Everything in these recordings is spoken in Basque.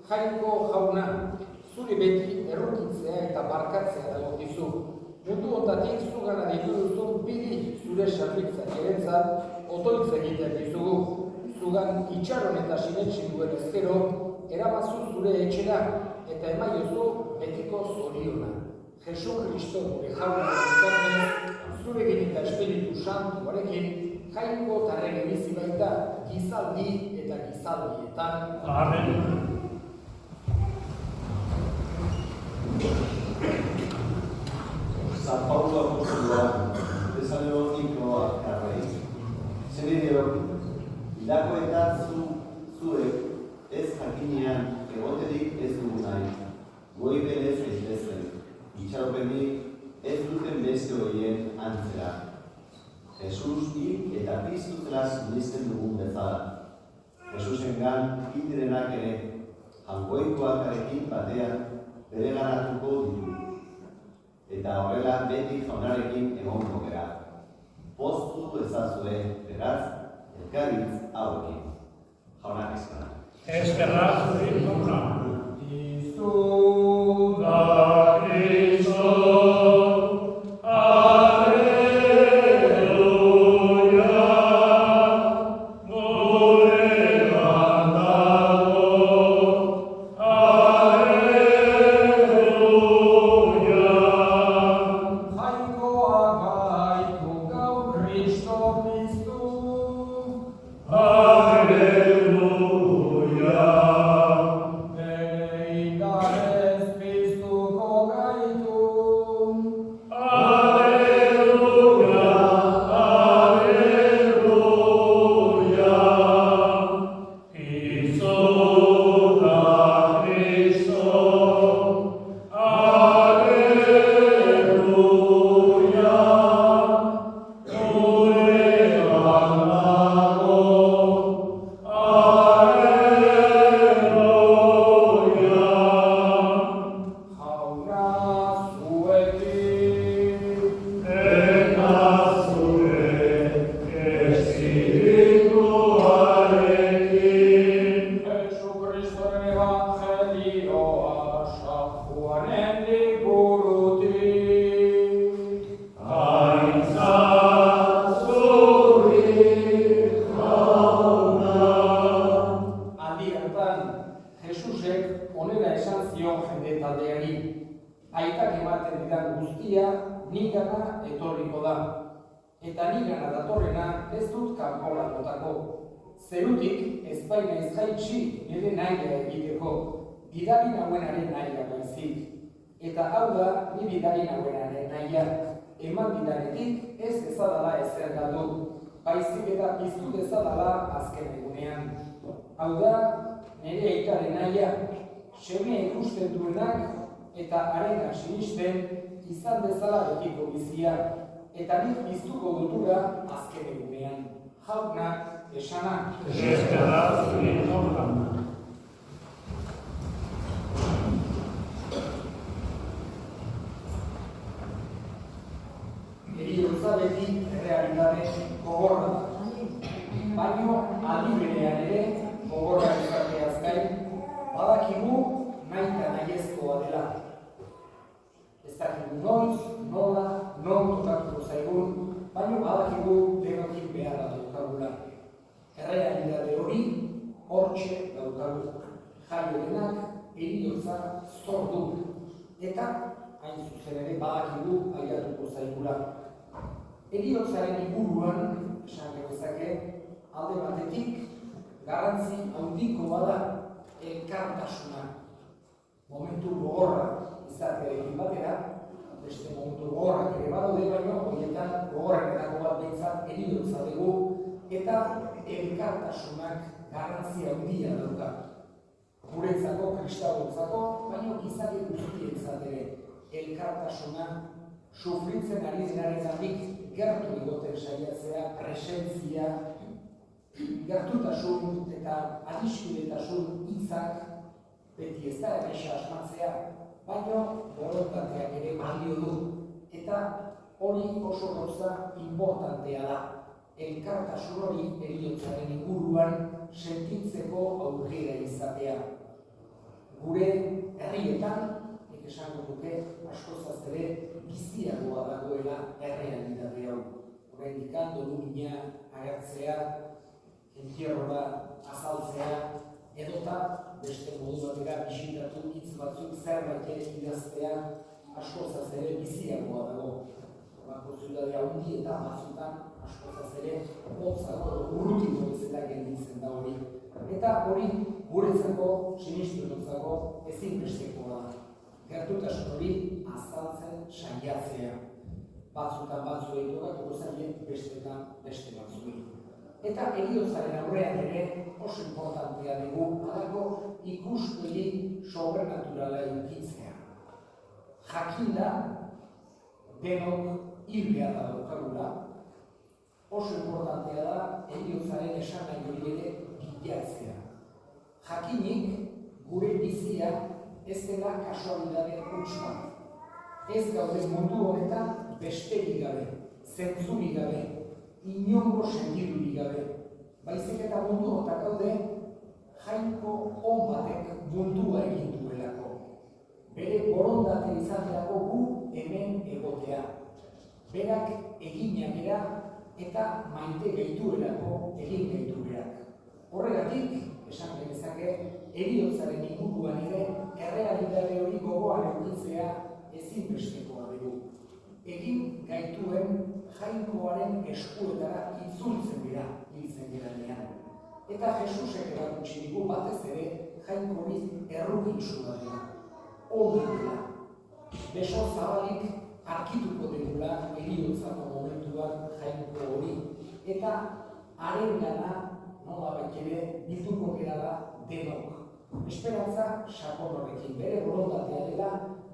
Jainko jauna, zuri beti errukitzea eta barkatzea dagokizu. Mundu hontatik zugana dituzun bidi zure sarritzak erentzat otoitz egiten dizugu. Zugan itxaron eta sinetsi duen ezkero, eramazu zure etxera eta emaiozu betiko zoriona. Jesu Kristo gure jaunaren bitartez, zurekin eta Espiritu Santuarekin, jainko tarrege bizi baita gizaldi eta gizaldietan. Amen. San Paulo apostoloa, Tesalonikoa karrei. Zenideok, hilako eta zuek ez jakinean egoterik ez dugu nahi. Goiben ez daitezen, itxaropenik ez duten beste horien antzera. Jesus hil eta piztutela sinisten dugun bezala. Jesusengan hil direnak ere, jangoikoakarekin batean bereganatuko ditu. Eta horrela beti jaunarekin egongo gara. Poztu ezazue, beraz, elkarritz hauekin. Jaunak ezkara. Eskerra zuri jauna. Izu da Kristo. Zerutik ez baina ez jaitsi nire nahia egiteko, bidari nauenaren nahia baizik. Eta hau da, ni bidari nauenaren nahia, eman bidaretik ez ezadala ezer galdu, baizik eta piztu ezadala azken egunean. Hau da, nire aitaren nahia, seme ikusten duenak eta harena sinisten izan dezala betiko bizia, eta nik piztuko dutura azken egunean. Jaunak esana. Eskerrak zuri kontra. Heriotza beti errealitate gogorra da. Baino aldi berean ere gogorra izateaz gain, badakigu nahi eta nahiezkoa dela. Ez dakigu noiz, nola, non tokatuko zaigun, baino badakigu denokin beharra daukagula. Errealitate hori hortxe daukagu. Jaio denak heriotza zor du. Eta hain zuzen ere badakigu ailatuko zaigula. Heriotzaren inguruan, esan genezake, alde batetik garrantzi handiko bada elkartasuna. Momentu gogorra izatearekin batera, beste momentu gogorrak ere badaude, baino horietan gogorrenetako bat behintzat heriotza dugu eta elkartasunak garrantzi handia dauka. Guretzako, kristauentzako, baino gizaki guztientzat ere elkartasuna sufritzen ari denarengandik gertu egoten saiatzea, presentzia, gertutasun eta adiskidetasun hitzak beti ez da erresa asmatzea, baino borondateak ere balio du eta hori oso gauza inportantea da. Elkartasun hori heriotzaren inguruan sentitzeko aukera izatea. Gure herrietan, esango duke, askozaz ere biziagoa dagoela errealitate hau. Oraindik dolumina agertzea, entierrora azaltzea, edota beste modu batera bisitatu hitz batzuk zerbait ere idaztea, askozaz ere biziagoa dago. Horako ziudadea hundi eta batzutan askozaz ere hotzago, urrutiko bezala gelditzen da hori. Eta hori guretzako, sinistuentzako ezinbestekoa da. Gertutasun hori azaltzen saiatzea. Batzutan batzuei tokatuko zaie, bestetan beste batzuei. Eta heriotzaren aurrean ere oso importantea dugu halako ikuspegi sobrenaturala edukitzea. Jakinda denok hil beharra daukagula, oso importantea da heriotzaren esanahi hori ere bilatzea. Jakinik gure bizia ez dela kasualidade huts bat. Ez gaude mundu honetan besterik gabe, zentzurik gabe, inongo sentidurik gabe. Baizik eta mundu honetan gaude jainko on batek mundua egin duelako. Bere borondate izaterako gu hemen egotea. Berak eginak era eta maite gaituelako egin gaitu berak. Horregatik, esan genezake, heriotzaren inguruan ere errealitate hori gogoan edukitzea ezinbestekoa dugu. Egin gaituen jainkoaren eskuetara itzultzen dira hiltzen geranean. Eta Jesusek erakutsi digu batez ere jainko hori errukinsua dela, ona dela. Beso zabalik arkituko dugula heriotzako momentuan jainko hori. Eta haren gana nolabait ere bilduko gara da denok. Esperantza sakon horrekin, bere borondatea dela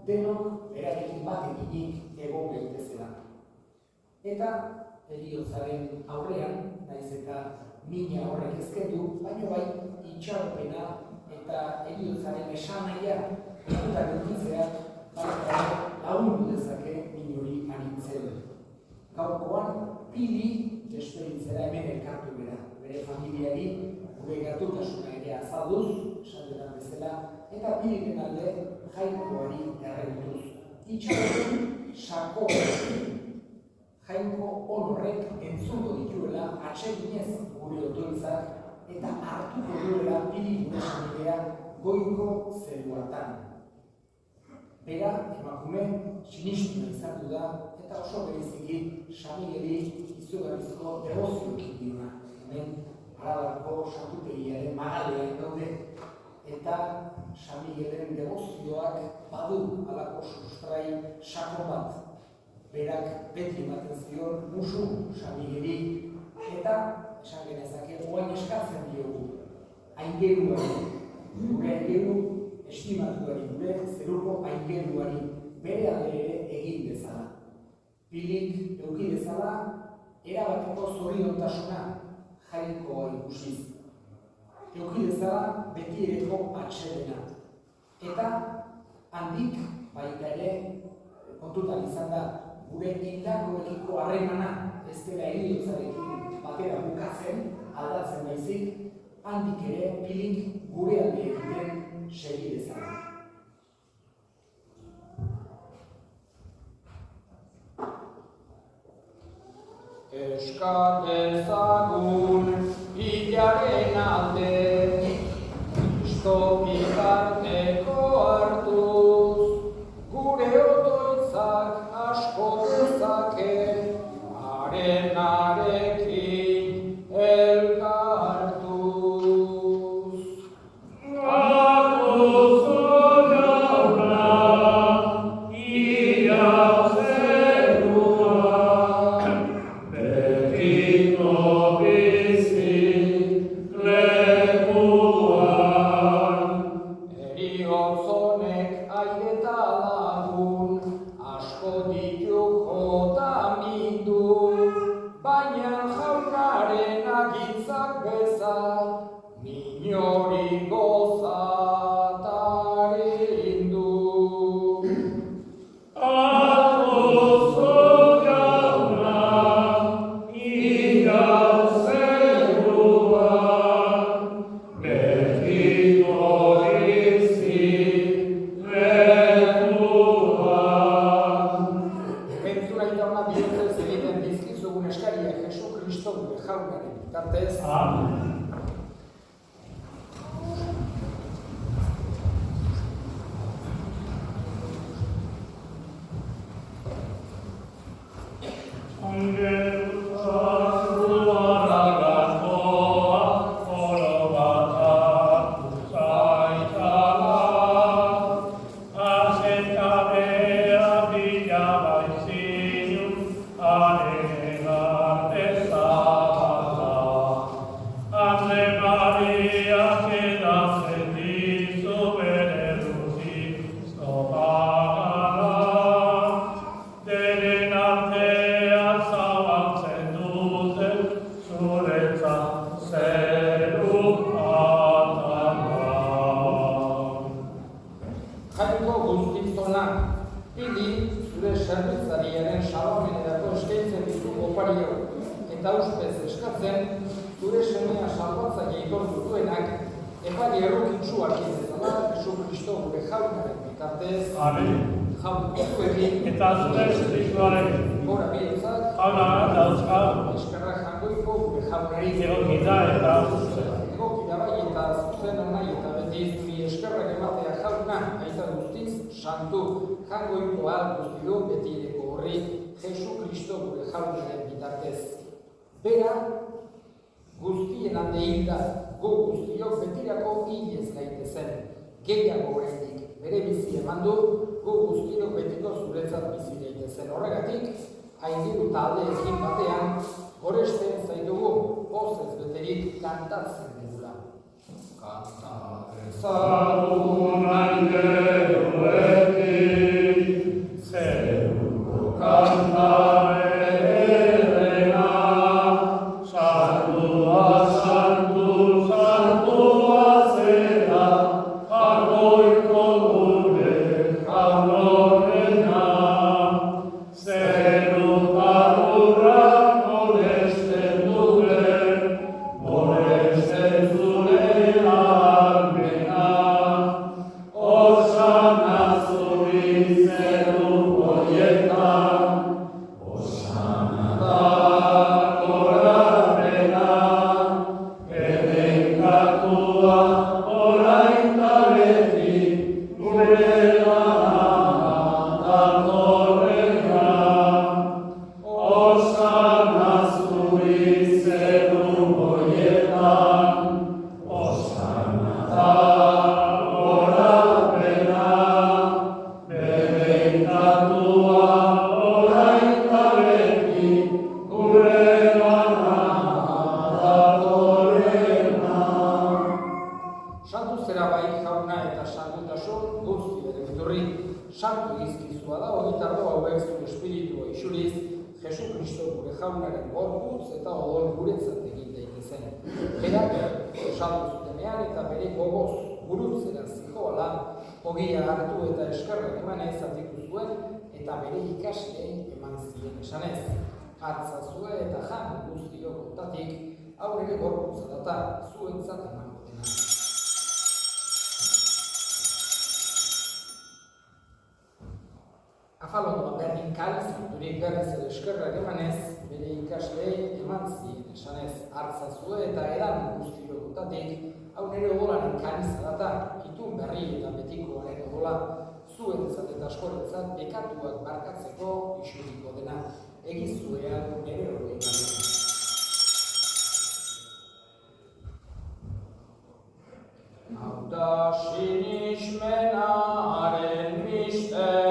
denok berarekin bat eginik egon gaitezela. Eta heriotzaren aurrean, naiz eta mina horrek ezkendu, baina bai itxaropena eta heriotzaren esanahia eta edukitzea lagundu dezake min hori arintzen. Gaurkoan Pili esperientzera hemen elkartu gara. Bere familiari gure gertutasuna ere azalduz, esan dudan bezala, eta Piliren alde jainkoari errebutuz. Itxaropen sako jainko honorrek entzungo dituela atseginez gure otoitzak eta hartuko duela Pili gure familia goiko zeruatan. Bera, emakume, sinistuna izan da eta oso bereziki Samigeli izugarrizko debozioekin diona. Hemen Arabarko santutegiaren magalean daude eta Samigelen debozioak badu halako sustrai sakon bat. Berak beti ematen zion musu Samigeli eta esan genezake oain eskatzen diogu aingeruari, gure aingeru estimatuari, gure zeruko aingeruari bere alde ere egin dezala. Pilik eduki dezala erabateko zoriontasuna jainkoa ikusiz. Euki dezala beti ereko atsedena. Eta handik baita ere kontutan izan da gure hildakoekiko harremana ez dela heriotzarekin batera bukatzen, aldatzen baizik, handik ere pilik gure alde egiten segi dezala. Euskal ezagun hilaren alde, Kristo bitarteko hartuz, gure otoitzak asko dezake, harenarekin elkartuz. Bera, guztien hande hilda, gu guztiok betirako hilez gaitezen. Gehiago oraindik bere bizi eman du, gu guztiok betiko zuretzat bizi gaitezen. Horregatik, aindiru taldeekin batean, goresten zaitugu, pozez beterik kantatzen dugula. Kantatzen aingeruekin, zeruko kantare. Jesu Kristo gure jaunaren gorputz eta odol guretzat egin daitezen. saldu zutenean eta bere gogoz gurutzera zihoala, ogia hartu eta eskerrak emanez hartitu zuen eta bere ikasleei eman zien esanez. Hartzazue eta jan guztiok ontatik, aurrere gorputza data zuentzat emango dena. Afalondoan berdin kalizaturik berriz ere eskerrak emanez, bere ikasleei eman zien esanez. Hartzazue eta edan guztiok ontatik, aurrere odolaren kalizadata, itun berri eta betikoaren odola, zuentzat eta askorentzat bekatuak barkatzeko isuriko dena. Egizuean ere hori egin. Hau da sinismenaren misterioa.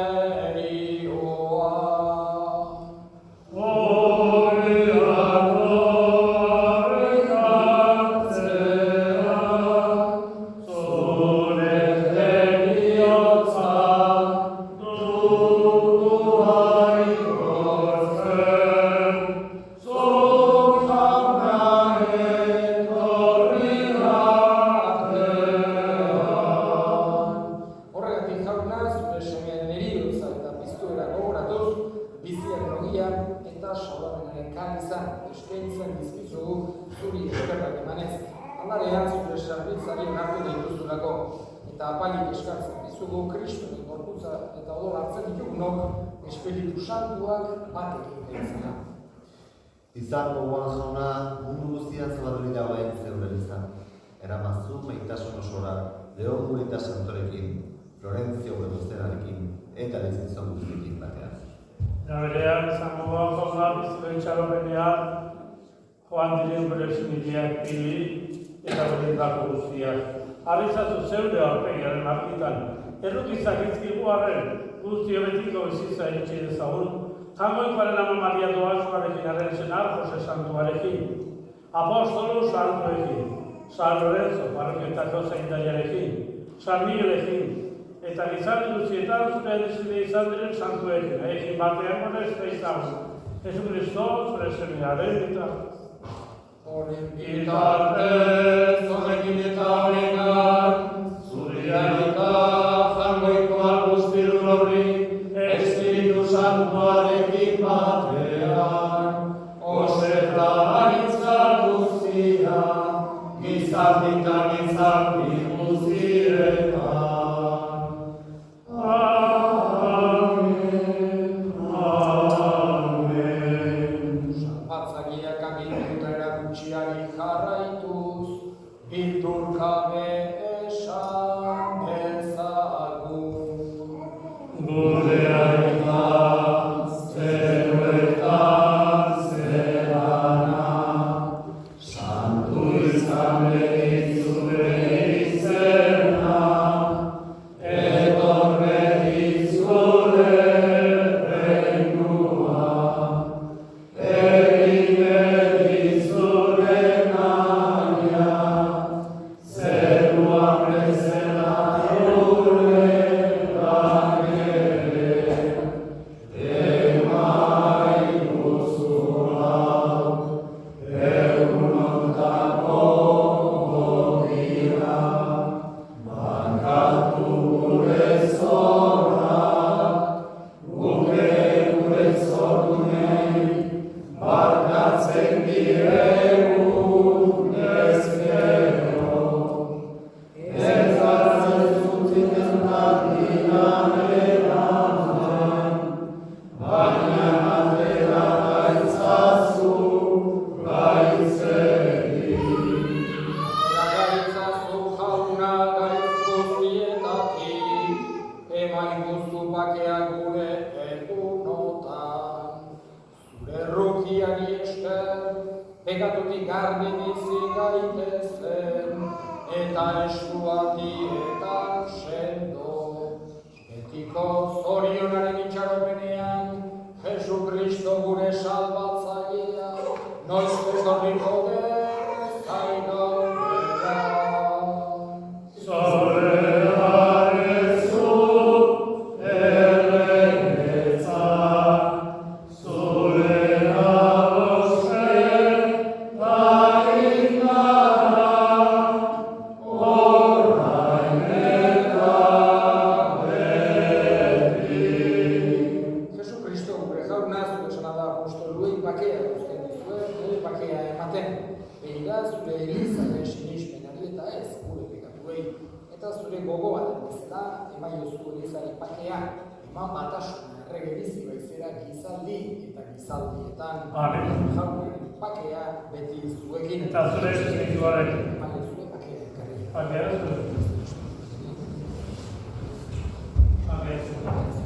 Kristoren gorputza eta odol hartzen ditugunok, Espiritu Santuak bat egiten zena. Izan gogoan jauna, mundu guztian zabaldurik dagoen zeure izan. Eramazu maitasun osora, Leon Gurita Santorekin, Florentzio Guruztenarekin, eta lezitzon guztiekin batean. Berean, izan gogoan jauna, bizituen txalopenean, joan diren bere sinideak pili eta berindako guztiak. Arrizatu zeure aurpegiaren argitan, errukizak izkigu arren, guzti betiko bizitza itxi dezagun, jangoikoaren ama Maria Doazuarekin arren senar Jose Santuarekin, Apostolu Santuekin, San Lorenzo parrokietako zaindariarekin, San Miguelekin, eta gizarte guztietan zure edizide izan diren santuekin, haiekin batean gorez da izagun, Jesucristo zure semearen bitartez. Horen bitartez, honekin eta honetan, zurian eta jangoikoan guztidun horri, Espiritu Santuarekin batean, oseta haritza guztia, gizartitan gizarti guztietan. Amen. Amen. Zapatzagiak aginduta erakutxiari jarraituz, bildurkabe esan dezagun. Gure aita, zeruetan zerana, santu izan zure izena, etorre zure regnua, egin zure naia, zeruan bezala gure Pegatutik garbi bizi gaitezen, eta eskualdietan sendo. Betiko zorionaren itxaropenean, Jesu Kristo gure salbatzailea, noiz etorriko den zaigaldera. zure elizaren sinismenari eta ez gure pekatuei. Eta zure gogoaren bezala, emaiozu elizari pakea, eman batasuna errege bizi baizera gizaldi eta gizaldietan. Jaunaren pakea beti zuekin. Eta zure espirituarekin. Emaiozu pakea ekarri. Pakea zure. Pakea zure.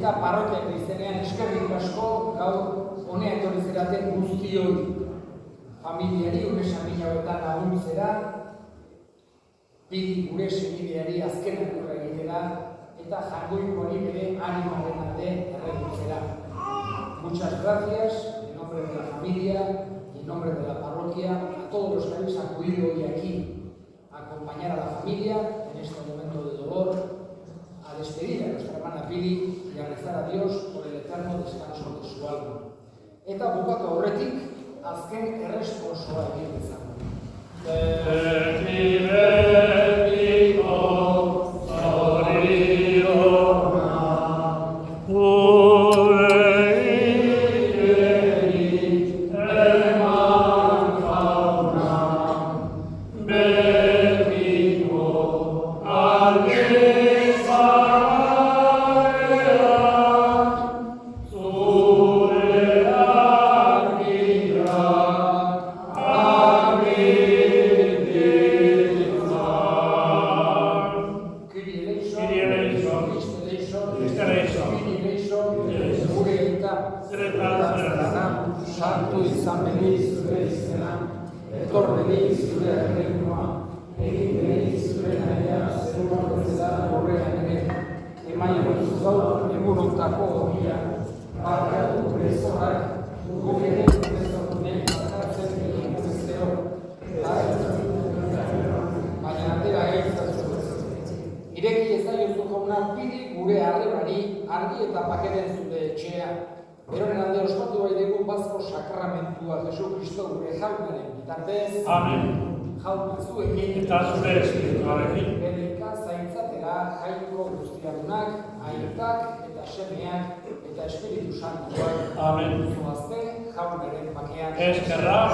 eta parrokiak izenean eskerrik asko gaur honea etorri zeraten guztioi. Familiari gure samina hauetan laguntzera, Pili gure senideari azken akurra egitera eta Jangoikoari bere animaren alde erredutzera. Muchas gracias en nombre de la familia y en nombre de la parroquia a todos los que habéis acudido hoy aquí a acompañar a la familia en este momento de dolor, a despedir a nuestra hermana Pili y a rezar a Dios por el eterno descanso de su alma. Eta bukatu aurretik azken erresponsoa egin dezagun. beti betiko zoriona, gure igeri eman jauna, betiko argi zabalean, zure argia argi ditzan. Kyrie eleison, Kyrie eleison, Christ eleison, Kyrie eleison, gure aita, Zeretan zera, sartu izan beniz zure izena, etor beniz zure erreinoa, egin beniz zure nahia, zeruan bezala horrean ere, emaioz gaur egunontako ogia, barkatu gure zorrak, guk ere gure zorrunek barkatzen egin bezero, baina atera egizazu. Ireki ezaiozu jauna pili gure arrebari argi eta pakeren zure etxea. Beronen alde ospatu bai dugu bazko sakramentua Jesu Kristo gure jaunaren bitartez. Amen. Jauna zuekin Eta zure espirituarekin. bedeka zaintzatera jainko guztiadunak, aitak eta semeak eta espiritu santuak. Amen. Zoazte jaunaren bakean. Eskerrak.